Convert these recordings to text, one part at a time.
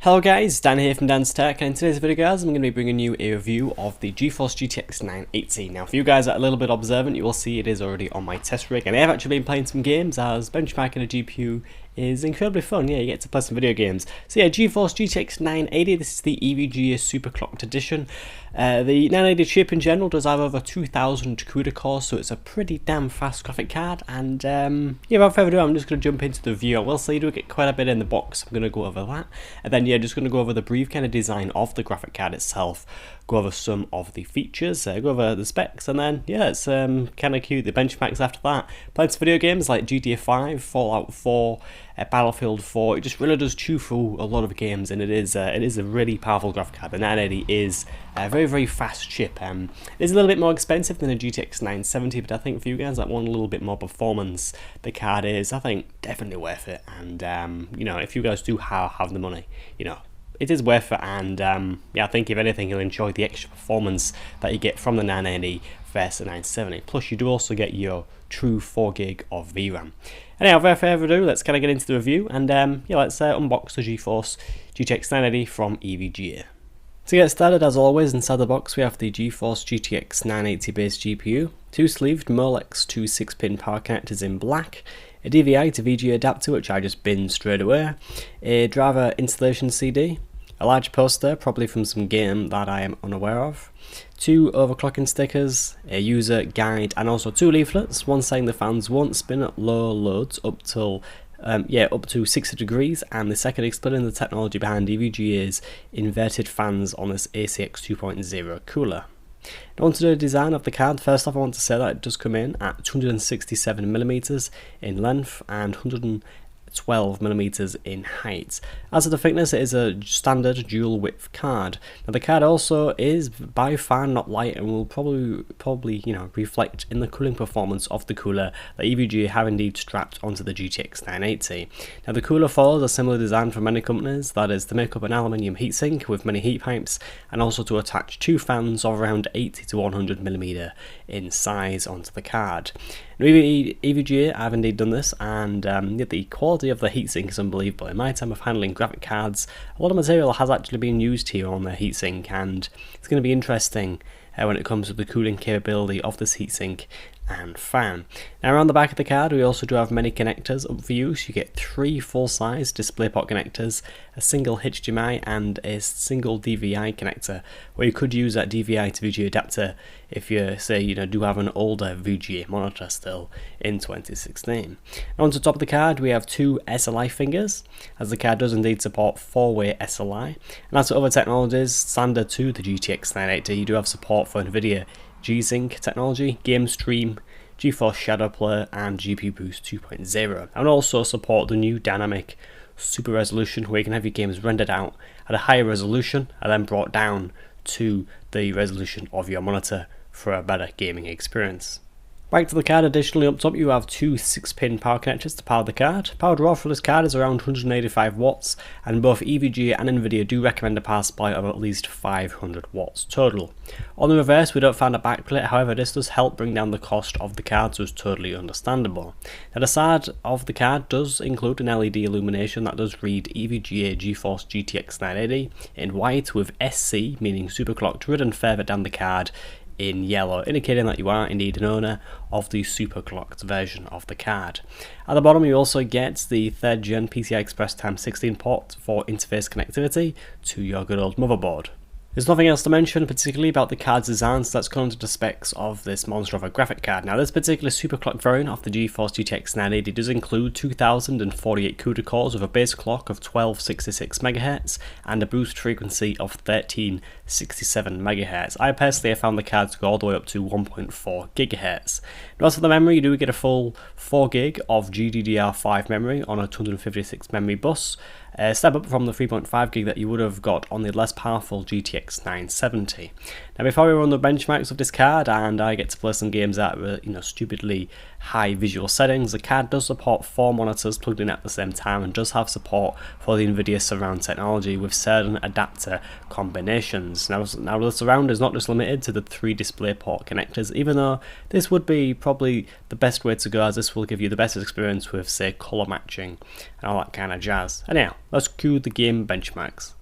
Hello guys, Dan here from Dan's Tech, and in today's video guys I'm going to be bringing you a review of the GeForce GTX 980. Now for you guys that are a little bit observant, you will see it is already on my test rig, and I have actually been playing some games as benchmarking a GPU is incredibly fun. Yeah, you get to play some video games. So yeah, GeForce GTX 980, this is the EVGA Superclocked edition. The 980 chip in general does have over 2000 CUDA cores, so it's a pretty damn fast graphic card. And yeah, without further ado, I'm just going to jump into the review. I will say you do get quite a bit in the box. I'm going to go over that, and then yeah, just going to go over the brief kind of design of the graphic card itself, go over some of the features, go over the specs, and then yeah, it's kind of cute, the benchmarks after that. Playing some video games like GTA 5, Fallout 4, Battlefield 4. It just really does chew through a lot of games, and it is a really powerful graphic card. The 980 is a very fast chip. It is a little bit more expensive than a GTX 970, but I think for you guys that want a little bit more performance, the card is, I think, definitely worth it. And you know, if you guys do have the money, you know, it is worth it. And yeah, I think if anything, you'll enjoy the extra performance that you get from the 980 versus the 970. Plus, you do also get your true 4 gig of VRAM. Anyhow, without further ado, let's kind of get into the review, and yeah, let's unbox the GeForce GTX 980 from EVGA. To get started, as always, inside the box we have the GeForce GTX 980 base GPU, 2 sleeved Molex 2 6-pin power connectors in black, a DVI to VGA adapter which I just binned straight away, a driver installation CD, a large poster, probably from some game that I am unaware of, 2 overclocking stickers, a user guide, and also 2 leaflets, one saying the fans won't spin at low loads up till up to 60 degrees, and the second explaining the technology behind EVGA's inverted fans on this ACX 2.0 cooler. Now onto the design of the card. First off, I want to say that it does come in at 267mm in length and 112mm in height. As of the thickness, it is a standard dual width card. Now the card also is by far not light and will probably you know, reflect in the cooling performance of the cooler that EVGA have indeed strapped onto the GTX 980. Now the cooler follows a similar design from many companies, that is to make up an aluminium heatsink with many heat pipes, and also to attach 2 fans of around 80 to 100mm in size onto the card. Now, EVGA have indeed done this, and yet the quality of the heatsink is unbelievable. In my time of handling graphic cards, a lot of material has actually been used here on the heatsink, and it's going to be interesting when it comes to the cooling capability of this heatsink and fan. Now around the back of the card we also do have many connectors up for use. You get 3 full-size DisplayPort connectors, a single HDMI and a single DVI connector, where you could use that DVI to VGA adapter if you say, you know, do have an older VGA monitor still in 2016. Now on the top of the card we have 2 SLI fingers, as the card does indeed support 4-way SLI, and as for other technologies standard to the GTX 980, you do have support for NVIDIA G-Sync technology, Game Stream, GeForce Shadow Player, and GPU Boost 2.0, and also support the new dynamic super resolution, where you can have your games rendered out at a higher resolution and then brought down to the resolution of your monitor for a better gaming experience. Back to the card, additionally up top you have 2 6-pin power connectors to power the card. Power draw for this card is around 185 watts, and both EVGA and NVIDIA do recommend a power supply of at least 500 watts total. On the reverse we don't find a backplate, however this does help bring down the cost of the card, so it's totally understandable. Now the side of the card does include an LED illumination that does read EVGA GeForce GTX 980 in white with SC, meaning Superclocked, written further down the card in yellow, indicating that you are indeed an owner of the Superclocked version of the card. At the bottom you also get the 3rd gen PCI Express x16 port for interface connectivity to your good old motherboard. There's nothing else to mention particularly about the card's design, so let's go into the specs of this monster of a graphic card. Now this particular superclocked variant of the GeForce GTX 980 does include 2048 CUDA cores with a base clock of 1266 MHz and a boost frequency of 1367 MHz. I personally have found the card to go all the way up to 1.4 GHz. Now as for the memory, you do get a full 4 gig of GDDR5 memory on a 256 memory bus, a step up from the 3.5 gig that you would have got on the less powerful GTX 970. Now before we run the benchmarks of this card and I get to play some games at stupidly high visual settings, the card does support 4 monitors plugged in at the same time and does have support for the NVIDIA surround technology with certain adapter combinations. Now the surround is not just limited to the 3 DisplayPort connectors, even though this would be probably the best way to go, as this will give you the best experience with, say, colour matching and all that kind of jazz. Anyhow, let's cue the game benchmarks.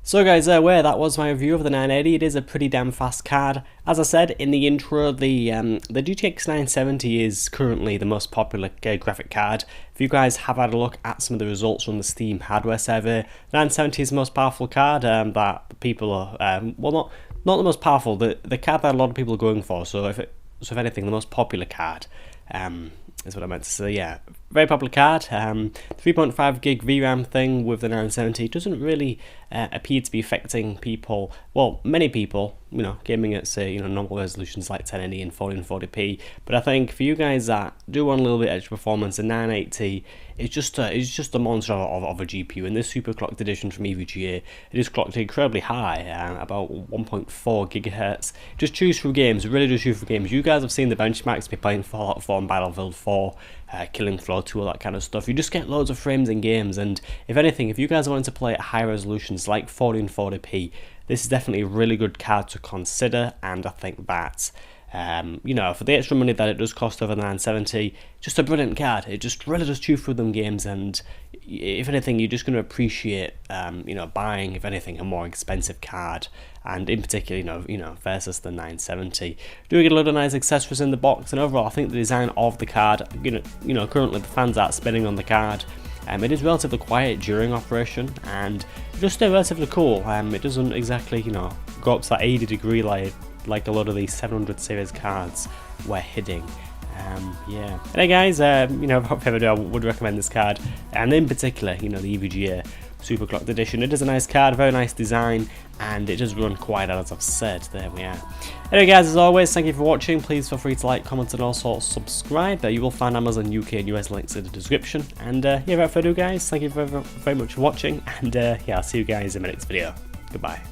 So guys, that was my review of the 980. It is a pretty damn fast card. As I said in the intro, the GTX 970 is currently the most popular graphic card. If you guys have had a look at some of the results from the Steam hardware survey, 970 is the most powerful card that people are, well, not the most powerful, the card that a lot of people are going for. So if anything, the most popular card. Is what I meant to say. Yeah, very popular card. 3.5 gig VRAM thing with the 970 doesn't really appear to be affecting people. Well, many people, you know, gaming at say normal resolutions like 1080 and 1440p. But I think for you guys that do want a little bit extra performance, the 980 it's just a monster of a GPU. In this Superclocked edition from EVGA, it is clocked incredibly high, about 1.4 gigahertz. Just choose through games, really just choose through games. You guys have seen the benchmarks, be playing Fallout 4 and Battlefield 4, Killing Floor 2, all that kind of stuff. You just get loads of frames in games, and if anything, if you guys wanted to play at high resolutions like 1440p, this is definitely a really good card to consider. And I think that for the extra money that it does cost over the 970, just a brilliant card. It just really does chew through them games, and if anything, you're just going to appreciate buying, if anything, a more expensive card. And in particular, versus the 970, do get a lot of nice accessories in the box, and overall, I think the design of the card, currently the fans art spinning on the card. It is relatively quiet during operation, and just relatively cool. It doesn't exactly, go up to that 80-degree light like a lot of these 700 series cards were hitting. Yeah. Anyway guys, without further ado, I would recommend this card, and in particular, the EVGA Superclocked edition. It is a nice card, very nice design, and it does run quite as I've said. There we are. Anyway guys, as always, thank you for watching. Please feel free to like, comment, and also subscribe. You will find Amazon UK and US links in the description. And yeah, without further ado guys, thank you very much for watching, and yeah, I'll see you guys in my next video. Goodbye.